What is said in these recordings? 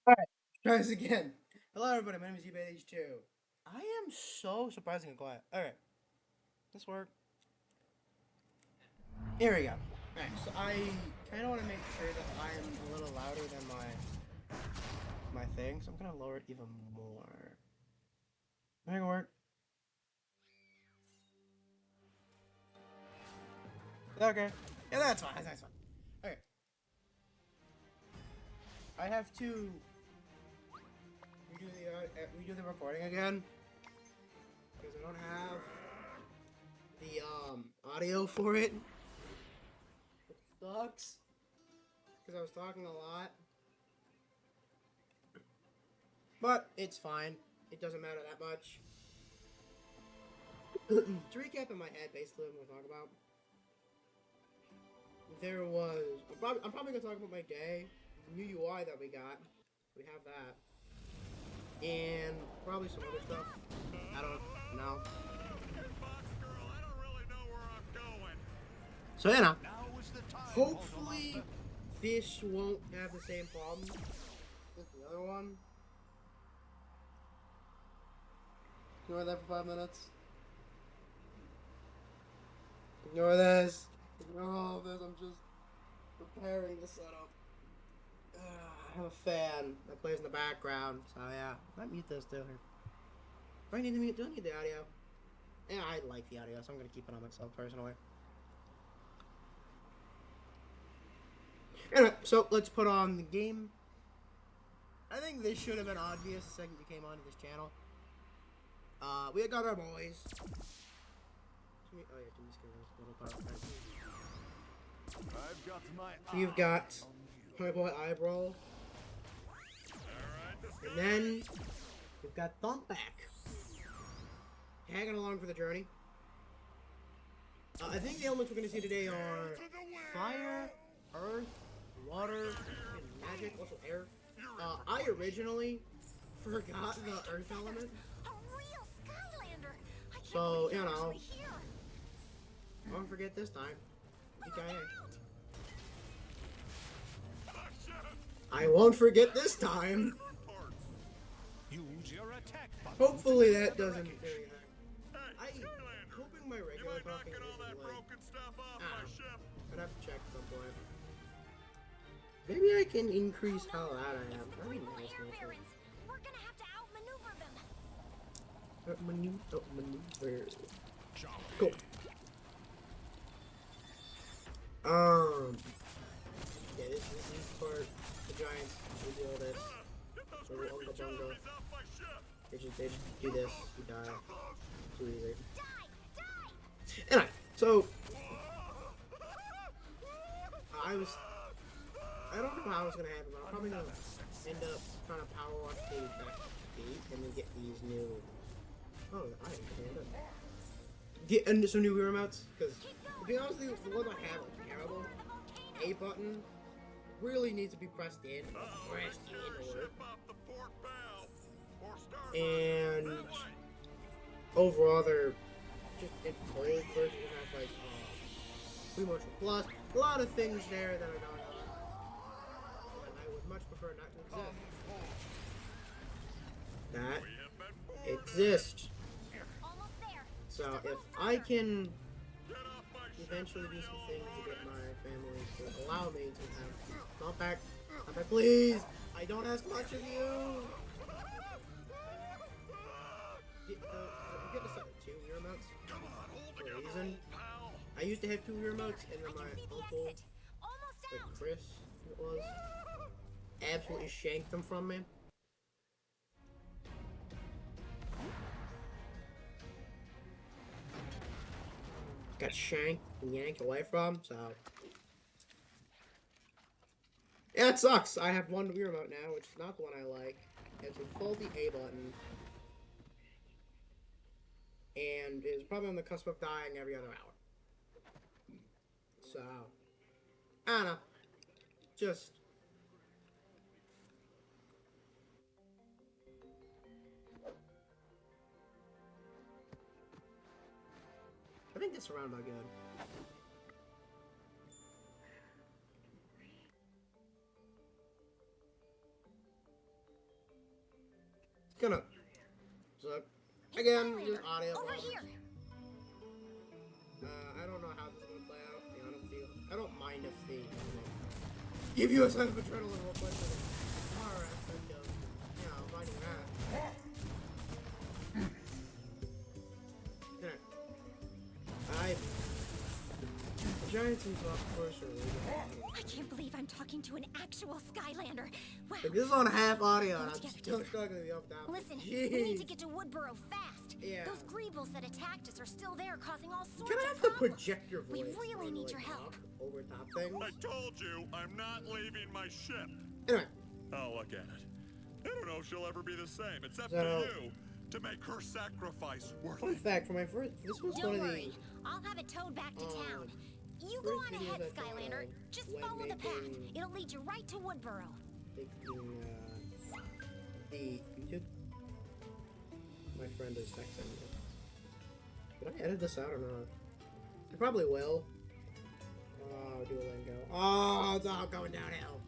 Alright, try this again. Hello everybody, my name is eBayH2. I am so surprisingly quiet. Alright, this work. Here we go. Alright, so I kinda wanna make sure that I am a little louder than my thing, so I'm gonna lower it even more. Make it work. Okay. Yeah, that's fine, that's fine. Okay. I have to redo the recording again. Because I don't have the audio for it. It sucks. Because I was talking a lot. But it's fine. It doesn't matter that much. To recap in my head, basically, what I'm going to talk about. There was... I'm probably going to talk about my day. New UI that we got. We have that. And probably some other stuff. I don't know. So, you know. Hopefully, this won't have the same problem as the other one. Ignore that for 5 minutes. Ignore this. Ignore all of this. I'm just preparing the setup. I have a fan that plays in the background, so yeah. I might mute this too here. Do I need to mute? Do I need the audio? Yeah, I like the audio, so I'm gonna keep it on myself personally. Anyway, so let's put on the game. I think this should have been obvious the second you came onto this channel. We got our boys. Oh yeah, Jimmy's getting this little part. I've got my You've got my boy Eyebrow. And then we've got Thumpback. Hanging along for the journey. I think the elements we're going to see today are fire, earth, water, and magic, also air. I originally forgot the earth element. A real Skylander. So, you know, I won't forget this time. I won't forget this time. Use your attack button. Hopefully that doesn't do anything. I'm hoping my regular talking isn't like... I'd have to check at some point. Maybe I can increase how loud I am. That'd be nice, actually. We're gonna have to outmaneuver them. Maneuver. Cool. Yeah, this is part the Giants will do all this. So the Unga Bunga. They just do this, you die. Too easy. Anyway, so I don't know how it's gonna happen, but I'm probably gonna end up trying to power wash the back gate and then get these new I get some new hero mounts, because to be honest with you, the ones I have are terrible. A button really needs to be pressed in order. And overall they're just in cold version have like Pre-Motion Plus, a lot of things there that are going on. And I would much prefer not to exist. That exists. So if I can eventually do some things to get my family to allow me to have not back, please. I don't ask much of you. I'm getting to 2 hero mounts for a reason. I used to have 2 hero mounts, and then my uncle, like Chris, it was, absolutely shanked them from me. Got shanked and yanked away from, so... Yeah, it sucks. I have 1 Wii remote now, which is not the one I like. It's a faulty A button. And is probably on the cusp of dying every other hour. So... I don't know. Just... I think this around about good. gonna. So, Hey, again, Skylander, just audio over problems. here. I don't know how this is gonna play out, to be honest with you. I don't mind if they give you a sense of adrenaline real quick with the power aspect of, you know, fighting that. Giants and soft first are really good. I can't believe I'm talking to an actual Skylander. Wow. Like, this is on half audio, and Pull I'm together, still Tifa. struggling to be off that. Listen, Jeez. we need to get to Woodboro fast. Yeah. Those Greebles that attacked us are still there, causing all sorts Can I of have the problems. projector voice? We really on, need like, your help. talk over top things. I told you, I'm not leaving my ship. Anyway, Oh, look at it. I don't know if she'll ever be the same. It's up So- to you to make her sacrifice worth fun it. fact for my first. This was Don't one of worry, the. I'll have it towed back to town. You go first on videos ahead, I thought Skylander. of Just when follow the path. making- It'll lead you right to Woodboro. Taking the YouTube. My friend is texting me. Should I edit this out or not? I probably will. Oh, Duolingo. Oh, it's all going downhill.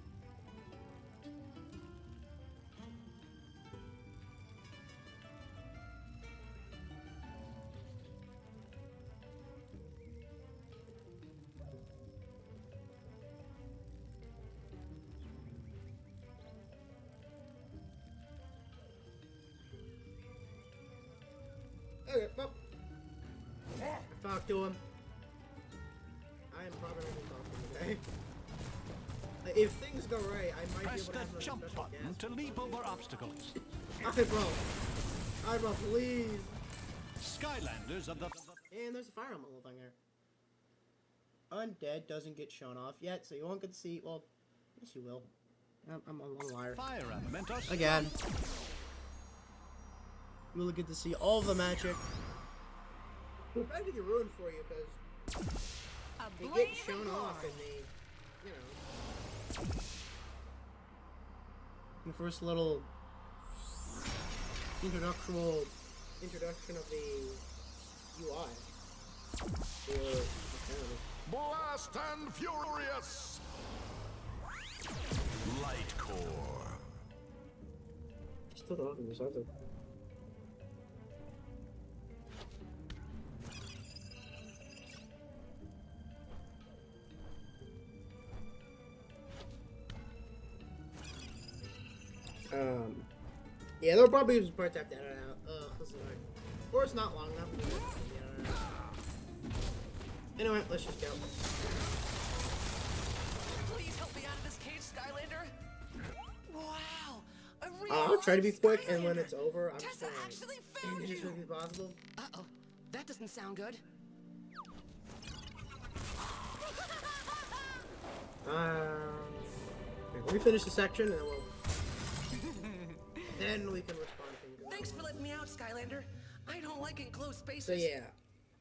Okay, well, I've talked to him. I am probably going to talk to him today. If things go right, I might Press be able to the have him as a jump special button guest. to leap over obstacles. Eyebrow, please. Skylanders of the... And there's a fire on the whole thing there. Undead doesn't get shown off yet, so you won't get to see. Well, yes, you will. I'm a liar. Fire elementals. Again. You will get to see all the magic. It'll probably get ruined for you because they get shown off in the, you know, the first little introduction of the UI. For Blast and Furious! Light Core. still talking this other. Yeah, there'll probably be parts I have to edit out. Ugh, this is annoying. Or it's not long enough. Anyway, let's just go. Please help me out of this cage, Skylander. Wow, a real I'll try to be quick, and when Skylander. it's over, I'm just Tessa gonna actually end found it as you. quickly as possible. Uh-oh, that doesn't sound good. Okay, let me finish the section, and then we'll. Then we can respond to things. Thanks for letting me out, Skylander. I don't like enclosed spaces. So yeah.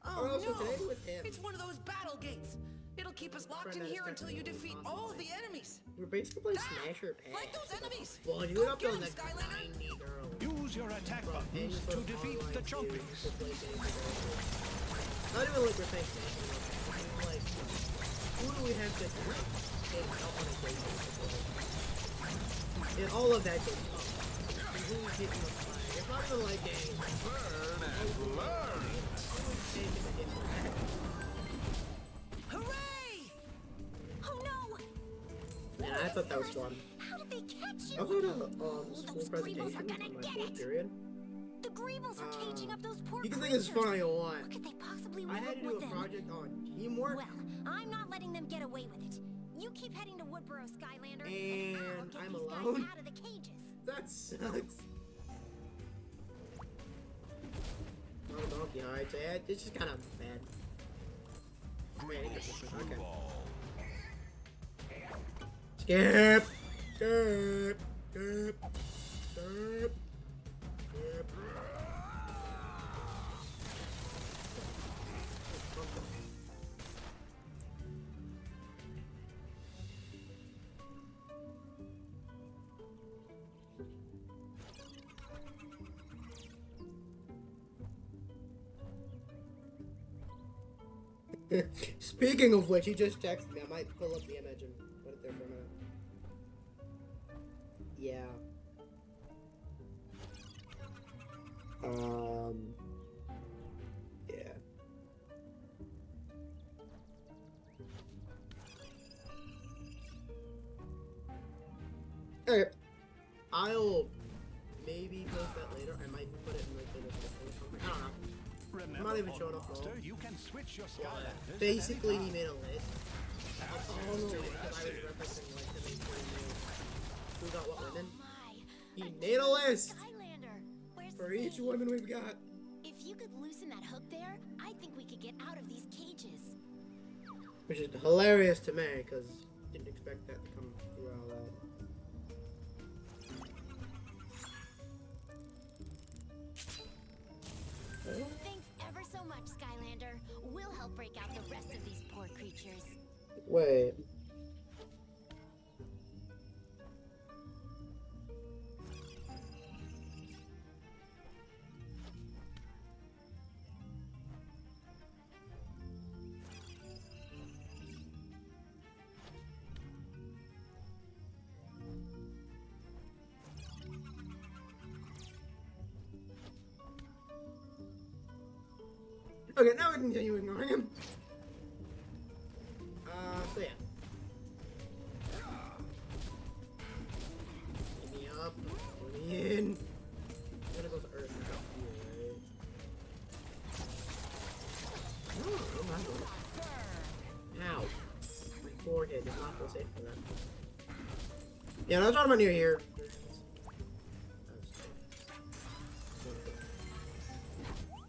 Oh Also no! today with him. It's one of those battle gates. It'll keep us locked in Friend, here that's until you technically defeat impossible. all of the enemies. We're basically Ah, smash or pass. like those enemies. Well, you Go get up get to 'em, like Skylander. 90 girls. Use your attack From any buttons sort to of defeat online the series chumpies. to play games with girls. Not even like we're saying smashing. Like, who do we have to take out on a date with? And all of that goes up. And who's getting the flag? It's not even like a. Burn and learn! Who's taking the hit for that? Hooray! Oh no! Man, I thought that was fun. How did they catch you? I was at a Those school Greebles presentation are gonna in my get fourth it. period. The Greebles are caging up those poor You can think it's creatures. fun all you want. What could they possibly I want had to do with a them? project on teamwork, Well, I'm not letting them get away with it. You keep heading to Woodboro, Skylander, And I'll get I'm these alone? guys out of the cages. that sucks. No donkey hides. Yeah, it's just kind of bad. Man, it gets this- okay. Skip! Skip! Skip! Skip! Skip! Speaking of which, he just texted me. I might pull up the image and put it there for a minute. Yeah. Yeah. Okay. I'll maybe post that later. I might put it in like the description or something. I don't know. Remember, I'm not even showing up Master, though. you can switch your Skylanders at Basically, any he time. made a list of all the ways that I was referencing like to make sure he knew who got what women. My. He a made a true list Skylander. Where's for the each thing? woman we've got. If you could loosen that hook there, I think we could get out of these cages. Which is hilarious to me because didn't expect that to come through all that. Thanks ever so much, Skylander. We'll help break out the rest of these poor creatures. Wait. Okay, now we can continue ignoring him. So yeah. Get me up, put me in. I'm gonna go to Earth and up here, right? No, I'm not doing it. Ow. My forehead is not feel safe for that. Yeah, no, I was talking about near here.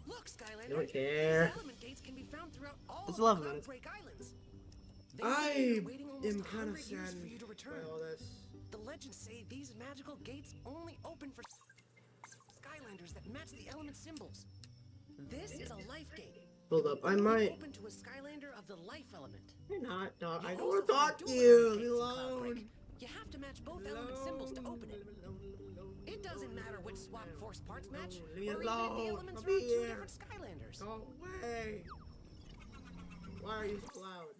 Look, Skylander. I don't care. These element gates can be found throughout all It's of 11 the minutes. Cloudbreak Islands. They I say they're waiting almost am kind of 100 years saddened for you to by return. all this. The legends say these magical gates only open for Skylanders that match the element symbols. This is a life gate. Hold up, I Only might. open to a Skylander of the life element. You're not, dog. I You don't also want to talk find to dual you. element Leave me gates in alone. Cloudbreak. You have to match both element symbols to open it. It doesn't matter which swap force parts match, Leave me or even if the alone. elements I'll are on be two here. different Skylanders. Go away. Why are you so loud?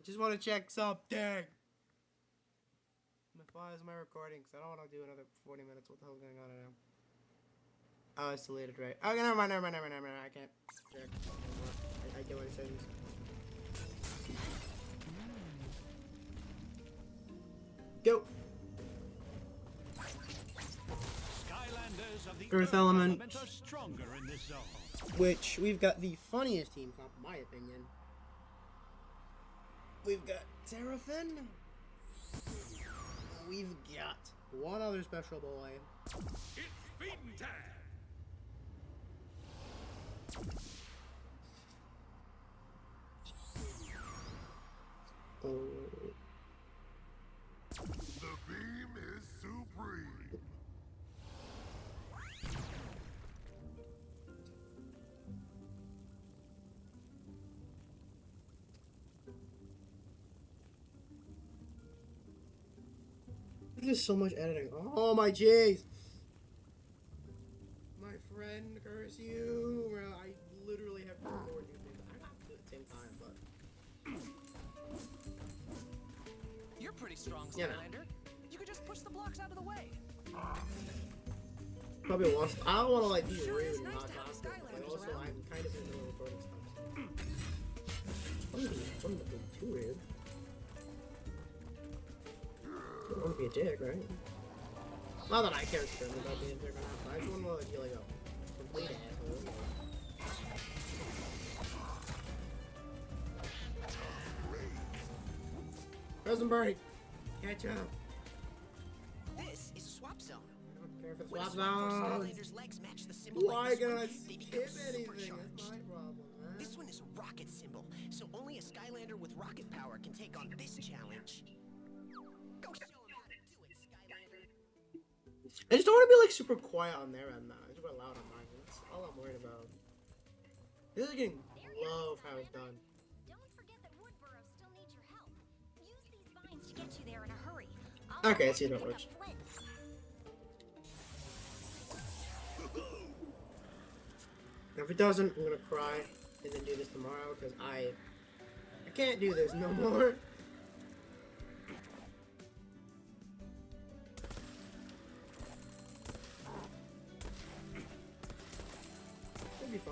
I just want to check something. Why is my recording? Because I don't want to do another 40 minutes. What the hell's going on right now? Oh, it's deleted, right? Okay, never mind. I can't check anymore. I get what it says. Go. Skylanders of the Earth element. are stronger in this zone. Which we've got the funniest team comp, in my opinion. We've got Seraphim. We've got one other special boy. It's feeding time. Oh. The beam is supreme. There's so much editing. Oh my jeez. My friend, curse you. Bro, I literally have to record you things. I have to do it at the same time, but You're pretty strong, Yeah. Skylander. You could just push the blocks out of the way. probably lost. I don't want to like be Sure rude is and nice not to have talk, Skylanders but also around. I'm kind of in the middle of recording stuff. I'm not being too rude. Don't want to be a dick, right? Not that I care about being a dick or not, but I just want to be like a complete asshole. Rosenberg, catch up. This is a swap zone. I don't care if it's When a swap swap force zone. Skylander's legs match the symbol Why like this can't one, I they become skip anything? supercharged. That's my problem, man. This one is a rocket symbol, so only a Skylander with rocket power can take on this challenge. Go show him how to do it, Skylander. I just don't want to be like super quiet on their end, though. I just want loud on mine. That's all I'm worried about. This is getting love how it's done. Don't forget that Woodboro still needs your help. Use these vines to get you there in a hurry. I'll Okay, help I see you that pick works. up Flint. If it doesn't, I'm gonna cry and then do this tomorrow because I can't do this no more.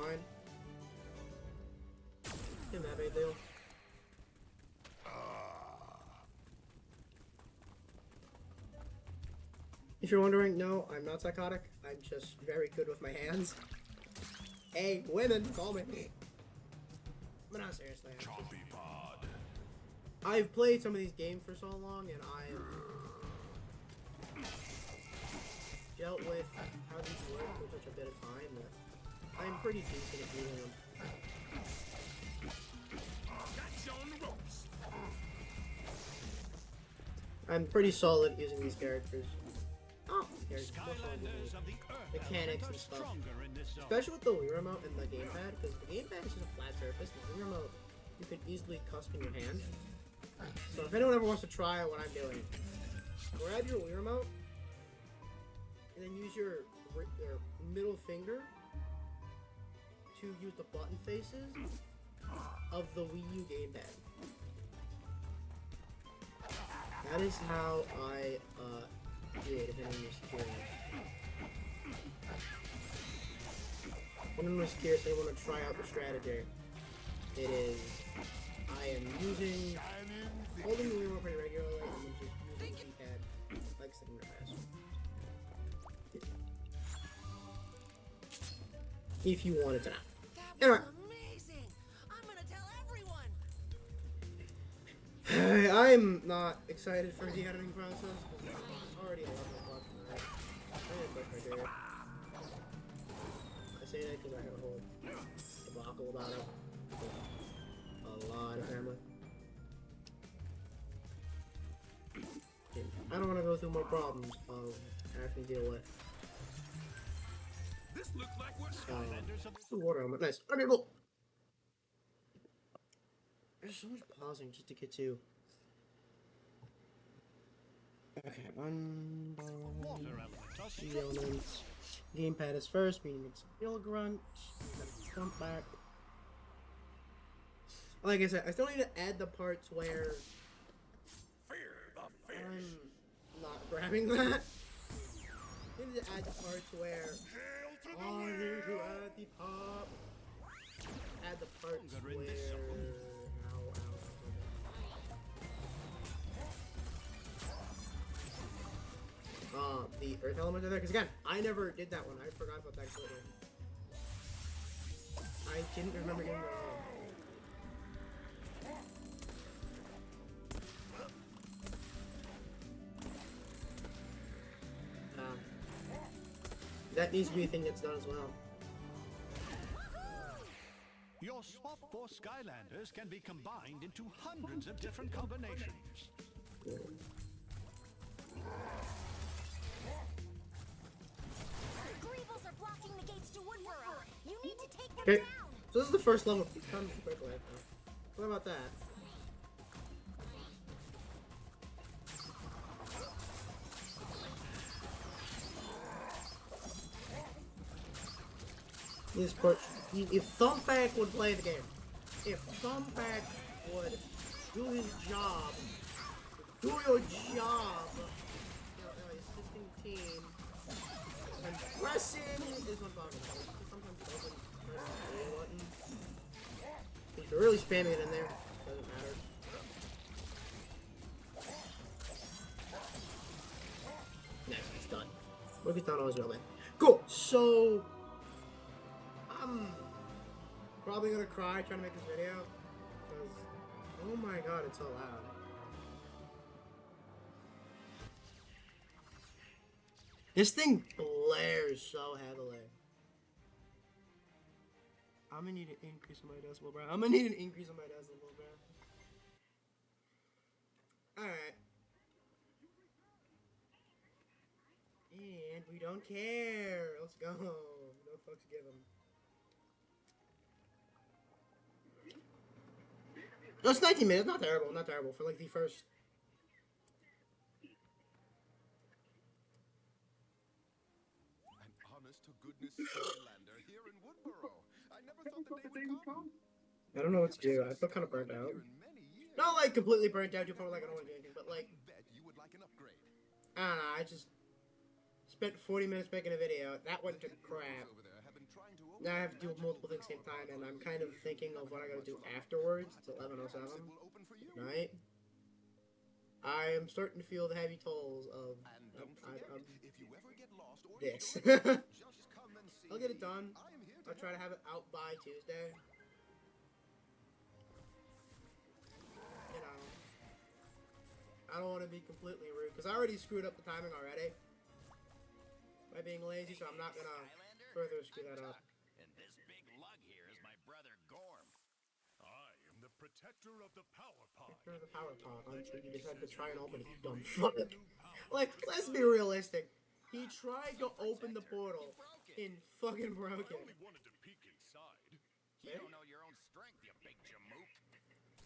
fine. Isn't that big deal? If you're wondering, no, I'm not psychotic. I'm just very good with my hands. Hey, women, call me. But not seriously. Chompy pod. I've played some of these games for so long, and I've dealt with how these work for such a bit of time that I'm pretty decent at using them. Got you on the ropes. I'm pretty solid using these characters. Oh, there's Skylanders of the Earth mechanics are and stuff. stronger in this zone. Especially with the Wii Remote and the gamepad, because the gamepad is just a flat surface, and the Wii Remote you can easily custom your hand. So if anyone ever wants to try what I'm doing, grab your Wii Remote, and then use your middle finger to use the button faces of the Wii U gamepad. That is how I did, if anyone was curious. If anyone was curious, they want to try out the strategy. It is, I am holding the Wii Remote pretty regularly, and then just using the keypad like sitting real fast. If you wanted to know. That Anyway. was amazing! I'm gonna tell everyone! I'm not excited for the editing process, because it's already 11 o'clock tonight. I didn't brush my hair. I say that because I have a whole debacle about it. A lot of family. I don't want to go through more problems of having to deal with. This looks like we're Skylanders of The water helmet, nice. Okay, well. There's so much pausing just to get to. Okay, water elements are the strong. elements. Gamepad is first, meaning it's real grunt. Jump back. Like I said, I still need to add the parts where fear the fish. I'm not grabbing that. I need to add the parts where Hail to the I need to wheel. add the pop. Add the parts Longer in where. this zone. The earth element are there, because again, I never did that one. I forgot about that glitter. I didn't remember getting that one. That needs to be a thing that's done as well. Your swap for Skylanders can be combined into hundreds of different combinations. Greebles are blocking the gates to Woodboro. You need to take them Okay, down. so this is the first level. Come quickly. What about that? This part, if Thumpback would play the game, if Thumpback would do his job, do your job, assisting team, and pressing is what I'm talking about. Sometimes it doesn't press the A button. If you're really spamming it in there, it doesn't matter. Next, it's done. Look, it's done all well then. Cool, so I'm probably gonna cry trying to make this video because, oh my god, it's so loud. This thing blares so heavily. I'm gonna need an increase in my decibel, bro. I'm gonna need an increase in my decibel, bro. Alright. And we don't care. Let's go. No fucks given. It's 19 minutes. Not terrible. Not terrible for like the first. An honest to goodness Skylander here in Woodboro. I never thought the day would come. I don't know what to do. I feel kind of burnt out. Here in many years. Not like completely burnt out to the point where like I don't want to do anything, but like Bet you would like an upgrade. I don't know. I just spent 40 minutes making a video. That went to crap. Over there have been trying to now I have to do multiple things at the same time, and I'm kind of thinking of what I gotta do afterwards. It's 11:07, right? I am starting to feel the heavy tolls of this. I'll get it done. I'll try to have it out by Tuesday. You know, I don't want to be completely rude because I already screwed up the timing already by being lazy, so I'm not gonna further screw that up. And this big lug here is my brother Gorm. I am the protector of the power pod. After the power pod, until you decide to try and open it, you dumb fuck. Like, let's be realistic. He tried to open the portal and fucking broke I it. only wanted to peek inside. You don't know your own strength, you big jamook.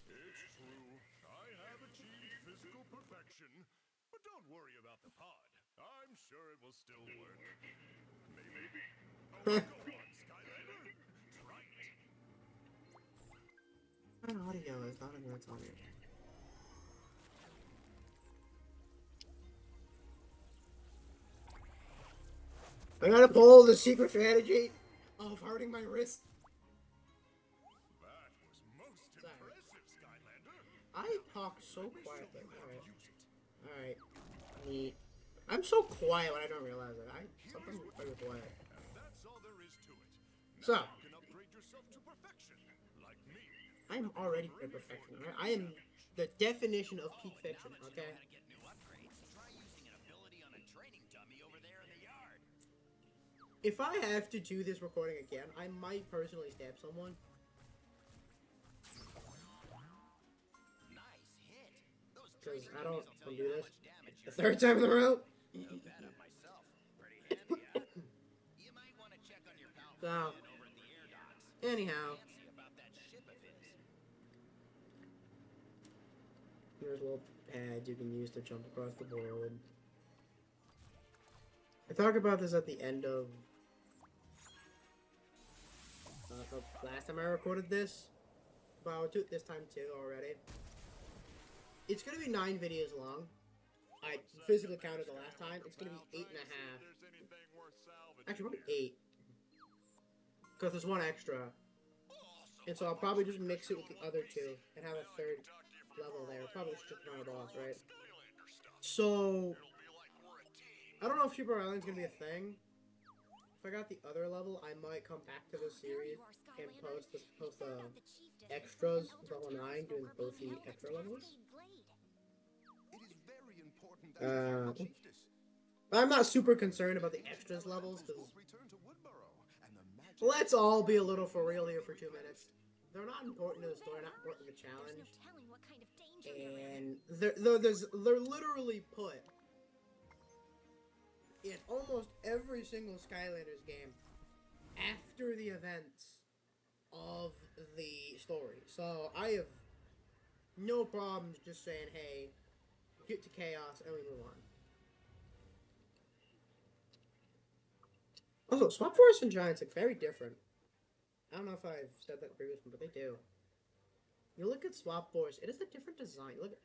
It's true. I have achieved physical perfection. But don't worry about the pod. I'm sure it will still work. Maybe. Oh, go on, Skylander. Try it. An audio is not in what's on it. I gotta pull the secret strategy of hurting my wrist. That was most impressive, Skylander. I talk so quietly. Alright. Neat. I'm so quiet when I don't realize it. Sometimes I'm very quiet. And that's all there is to it. So, You can upgrade yourself to perfection, like me. I am already good at perfection. Right? I am the definition of peak fiction, okay? How to get new upgrades? Try using an ability on a training dummy over there in the yard. If I have to do this recording again, I might personally stab someone. Nice hit. Those Because training I don't dummies will tell do you how this. much damage The you're third time in a row. Looked that up myself. Pretty handy, huh? You might want to check on your pal So, Flynn over at the air docks. anyhow. Fancy about that ship of his. Here's little pads you can use to jump across the board. I talked about this at the end of the last time I recorded this, but I'll do it this time too already. It's gonna be 9 videos long. I physically counted the last time. It's gonna be 8.5. There's anything worth salvaging. Actually, probably 8. Because there's one extra. And so I'll probably just mix it with the other 2 and have a third level there. Probably just on a boss, right? So, I don't know if Super Island's gonna be a thing. If I got the other level, I might come back to this series and post the extras, level 9, doing both the extra levels. It is very important that you achieve this. I'm not super concerned about the extras levels, because Return to Woodborough, and the magic let's all be a little for real here for 2 minutes. They're not important to the story, not important to the challenge. telling what kind of danger you're in. And they're literally put in almost every single Skylanders game after the events of the story. So I have no problems just saying, hey, get to chaos and we move on. Also, Swap Forest and Giants look very different. I don't know if I've said that in the previous one, but they do. You look at Swap Force, it is a different design. Look,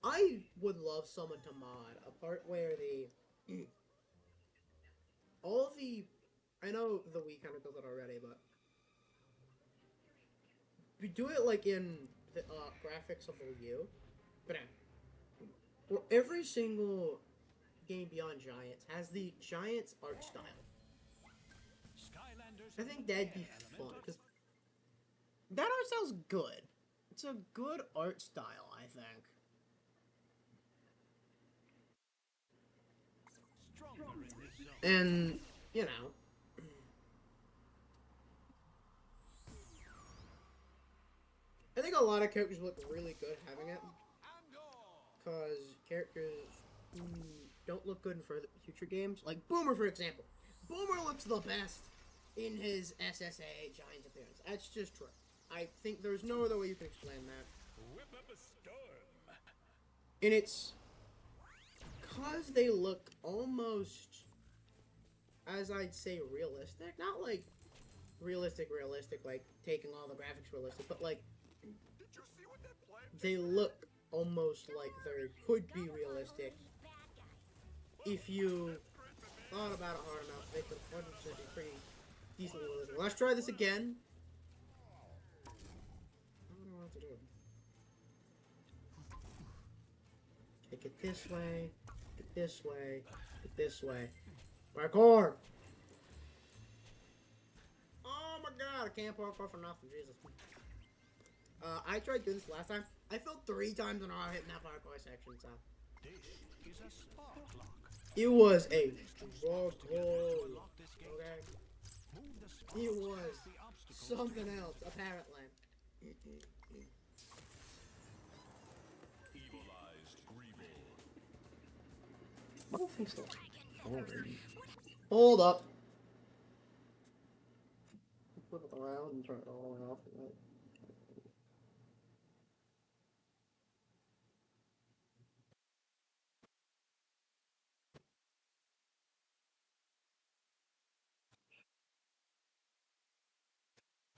I would love someone to mod a part where the all the I know the Wii kind of does it already, but we do it like in the graphics of the Wii U, but where every single game beyond Giants has the Giants art style. Skylanders I think that'd be fun because that art style's good. It's a good art style, I think. stronger in this zone. And you know, I think a lot of characters look really good having it because characters who don't look good in future games, like Boomer, for example. Boomer looks the best in his SSA Giants appearance. That's just true. I think there's no other way you can explain that. Whip up a storm. And it's because they look almost, as I'd say, realistic. Not like realistic, like taking all the graphics realistic, but like Did you see what that plant they look almost like they could be realistic if you thought about it hard enough. They could 100% be pretty decently well listening. Let's try this again. I don't know what to do. Take it this way. Take it this way. Take it this way. Parkour! Oh my god, I can't parkour for nothing. Jesus. I tried doing this last time. I fell 3 times in a row hitting that parkour section, so. This is a spark lock. It was a struggle. Okay? Move the spark It was past the obstacle. something else, apparently. Evilized Greeble. I don't think so. Hold up. Flip it around and turn it all the way off.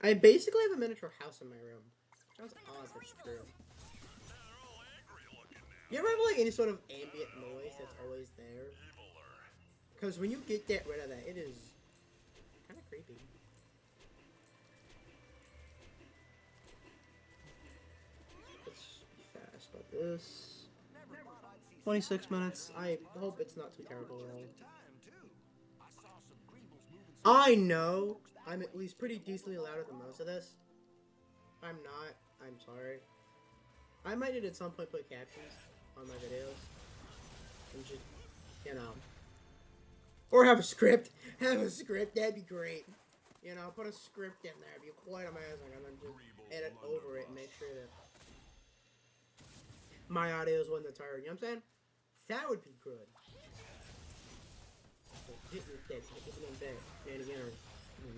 I basically have a miniature house in my room. Sounds odd, but it's true. You ever have like any sort of ambient noise that's always there? Because when you get rid of that, it is kind of creepy. Let's be fast about this. 26 minutes. I hope it's not too terrible at all. I know I'm at least pretty decently louder than most of this. If I'm not, I'm sorry. I might need at some point put captions on my videos. And just, you know. Or have a script. Have a script, that'd be great. You know, put a script in there, it'd be quite amazing. And then just edit over it and make sure that my audio is one that's heard. You know what I'm saying? That would be good.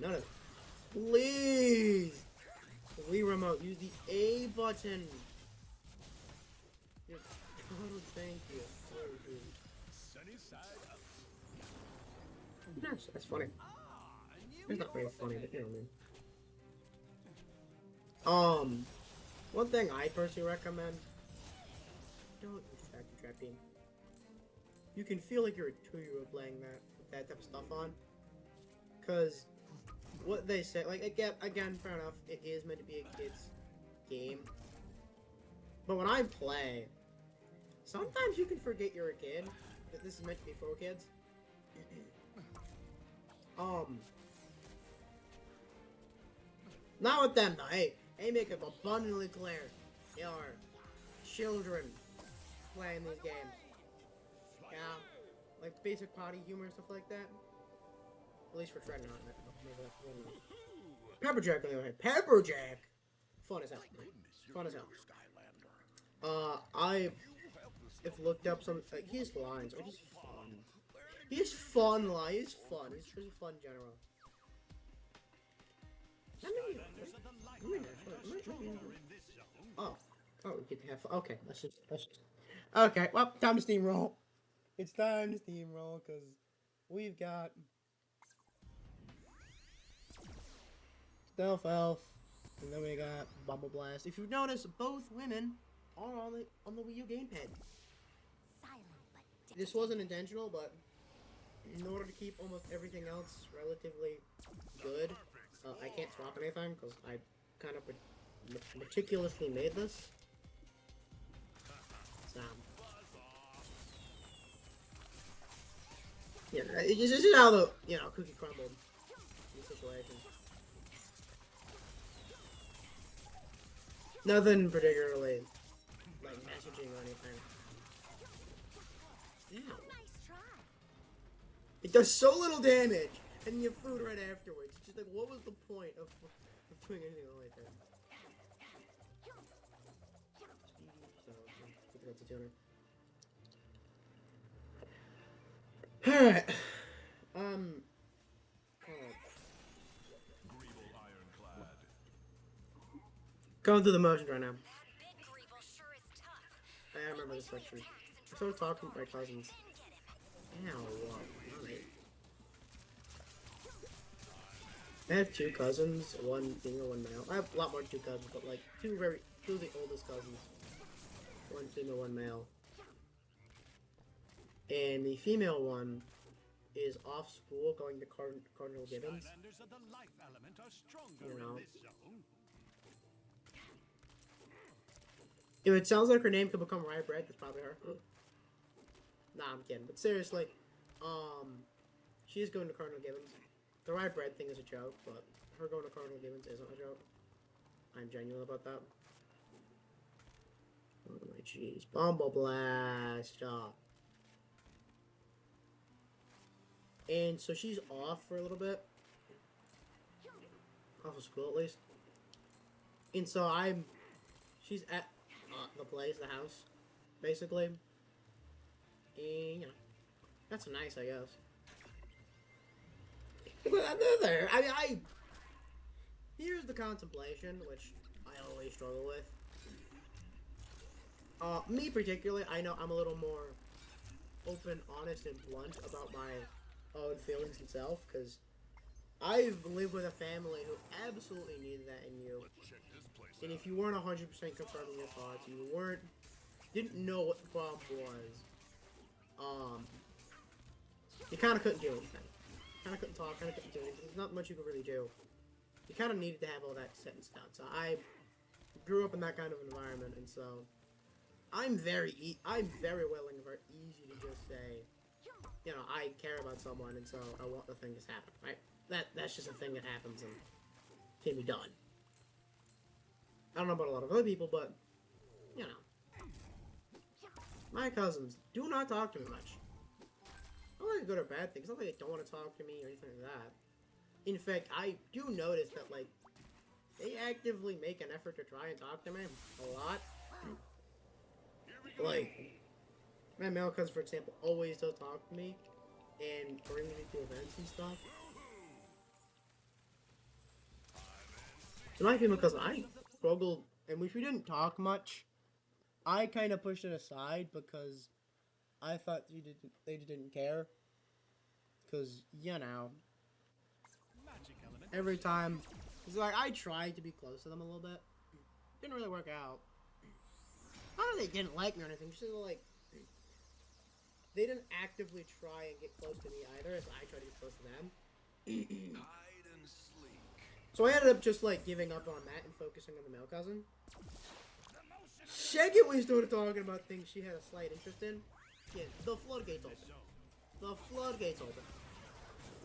None of it. Please! Wii remote, use the A button. Oh, thank you. Sunny side up. Yes, that's funny. It's not very funny, but you know what I mean. One thing I personally recommend, don't use factory tracking. You can feel like you're a 2-year-old playing that type of stuff on. Cause what they say, like again, fair enough, it is meant to be a kid's game. But when I play, sometimes you can forget you're a kid, that this is meant to be for kids. Not with them though. Hey, make it abundantly clear. They are children playing these games. Yeah, like basic potty humor and stuff like that. At least for Shred not. Pepperjack on the other hand. Pepperjack! Fun as hell. Fun as hell. I have looked up some, his lines are just fun. He's fun, he's fun. He's just fun in general. Oh, we get to have fun. Okay, let's just. Okay, well, time to steamroll. It's time to steamroll, because we've got Stealth Elf, and then we got Bubble Blast. If you notice, both women are on the Wii U gamepad. This wasn't intentional, but in order to keep almost everything else relatively good, I can't swap anything because I kind of meticulously made this. So, yeah, this is how the cookie crumbled in the situation. Nothing particularly like messaging or anything. Ow. Nice try. It does so little damage, and you have food right afterwards. It's just like, what was the point of doing anything like that? So, that's a tuner. Alright. Greeble Ironclad. Going through the motions right now. That big Greeble sure is tough. I remember this section. I started talking to my cousins. Ow, alright. I have 2 cousins, one female, one male. I have a lot more than 2 cousins, but like 2 of the oldest cousins. One female, one male. And the female one is off school going to Cardinal Gibbons. Skylanders of the life element are stronger You know. in this zone. If it sounds like her name could become Rye Bread, that's probably her. Nah, I'm kidding. But seriously, she's going to Cardinal Gibbons. The Rye Bread thing is a joke, but her going to Cardinal Gibbons isn't a joke. I'm genuine about that. Oh my jeez. Bumble Blast. Stop. And so she's off for a little bit. Off of school, at least. And so she's at the place, the house, basically. And, you know, that's nice, I guess. But they're there. I mean, here's the contemplation, which I always struggle with. Me particularly, I know I'm a little more open, honest, and blunt about my own feelings and self, because I've lived with a family who absolutely needed that in you. And if you weren't 100% confirming your thoughts, didn't know what the problem was, you kind of couldn't do anything. Kind of couldn't talk, kind of couldn't do anything. There's not much you could really do. You kind of needed to have all that set in stone. So I grew up in that kind of environment, and so I'm very willing, very easy to just say, you know, I care about someone, and so I want the thing to happen, right? That's just a thing that happens and can be done. I don't know about a lot of other people, but, you know. My cousins do not talk to me much. Not like a good or bad thing. It's not like they don't want to talk to me or anything like that. In fact, I do notice that, like, they actively make an effort to try and talk to me a lot. Like, my male cousin, for example, always does talk to me and brings me to events and stuff. So my female cousin, I struggled, and if we didn't talk much, I kind of pushed it aside because I thought they didn't care. Because, you know, every time, it's like, I tried to be close to them a little bit. Didn't really work out. Not that they didn't like me or anything, just like, they didn't actively try and get close to me either, as I tried to get close to them. Hide and sleek. So I ended up just, like, giving up on that and focusing on the male cousin. Second, we started talking about things she had a slight interest in. Yeah, the floodgates open. The floodgates open.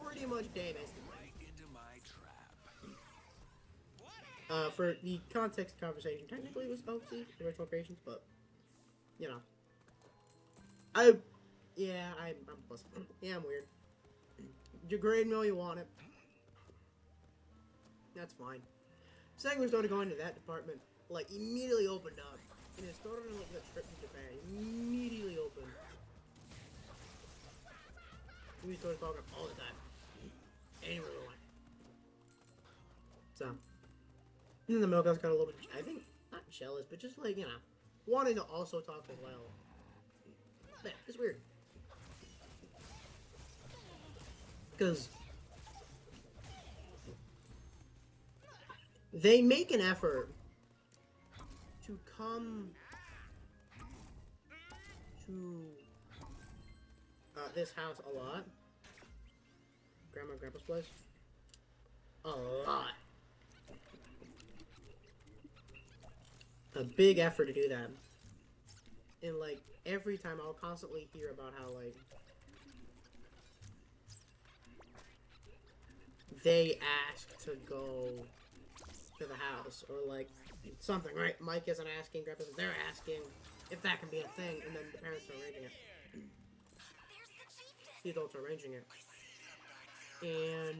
Pretty much day, basically. Right into my trap. For the context of the conversation, technically it was OC, original creations, but, you know. I'm plus. Yeah, I'm weird. Degrade me all you want it. That's fine. Second, we started going to that department, like, immediately opened up. And it started on, like, that trip to Japan. Immediately opened. We started talking all the time. Anywhere we went. So. And then the milk house got a little bit, I think, not jealous, but just, like, you know, wanting to also talk as well. Yeah, it's weird. Because they make an effort to come to this house a lot. Grandma and Grandpa's place. A lot. A big effort to do that. And, like, every time I'll constantly hear about how, like, they ask to go to the house, or, like, something, right? Mike isn't asking, Grandpa says they're asking if that can be a thing, and then the parents are arranging it. The adults are arranging it. And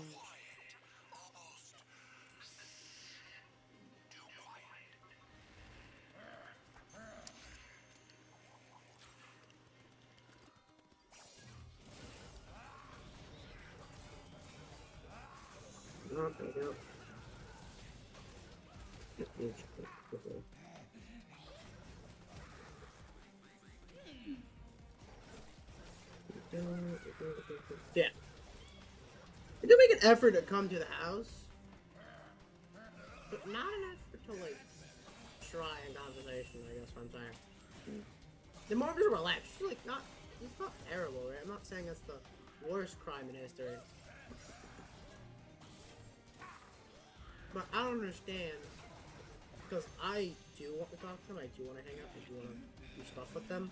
not gonna go. Yeah. They do make an effort to come to the house, but not an effort to, like, try in conversation, I guess what I'm saying. The more just relaxed. Like, it's not terrible, right? I'm not saying that's the Worst crime in history. But I don't understand, because I do want to talk to them, I do want to hang out, I do want to do stuff with them.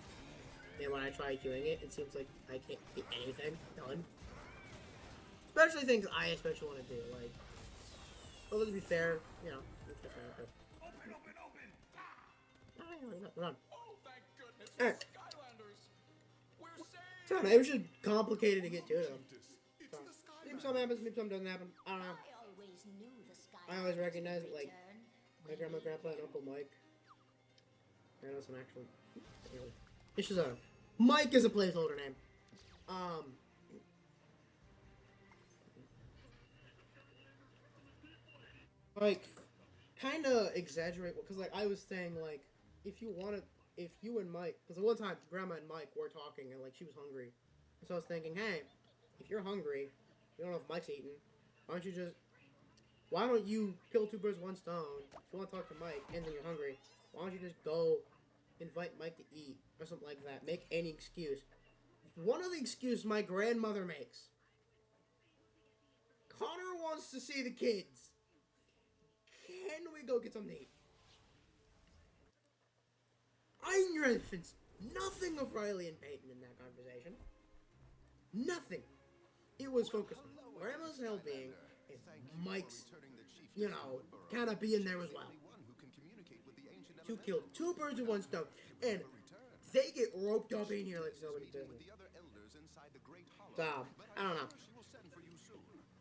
And when I try doing it, it seems like I can't get anything done. Especially things I especially want to do, like, well, to be fair, you know, it's fair, but... Run. Oh, thank goodness Alright. Skylanders! We're safe! So, it was just complicated to get to them. It's So, the maybe Skylanders! something happens, maybe something doesn't happen. I don't know. I always knew the sky. I always recognize it, like, my grandma, grandpa, and Uncle Mike. I know some actual... It's just a... Mike is a placeholder name. Like, kind of exaggerate, because, like, I was saying, like, if you and Mike... Because the one time, Grandma and Mike were talking, and, like, she was hungry. So I was thinking, hey, if you're hungry, you don't know if Mike's eating, why don't you kill two birds with one stone? If you want to talk to Mike and then you're hungry, why don't you just go invite Mike to eat or something like that? Make any excuse. One of the excuses my grandmother makes. Connor wants to see the kids. Can we go get something to eat? I referenced nothing of Riley and Peyton in that conversation. Nothing. It was focused on Grandma's well-being and Mike's, you know, kind of being there as well. To kill two birds with one stone, and they get roped up in here like nobody's business. So, I don't know.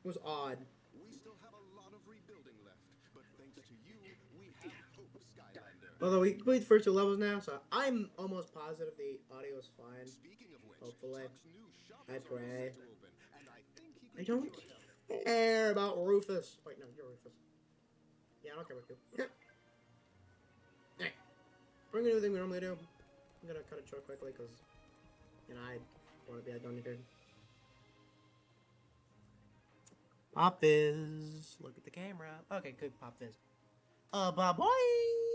It was odd. We still have a lot of rebuilding left, but thanks to you, we have hope, Skylander. Although we played the first two levels now, so I'm almost positive the audio is fine. Speaking of which, Hopefully. Chuck's new shop I is almost pray. to open, and I think he I could don't use your help. care about Rufus. Wait, no, you're Rufus. Yeah, I don't care about you. Hey, we're gonna do the thing we normally do. I'm gonna cut it short quickly because, you know, I want to be done here. Pop Fizz. Look at the camera. Okay, good, Pop Fizz. Bye-bye.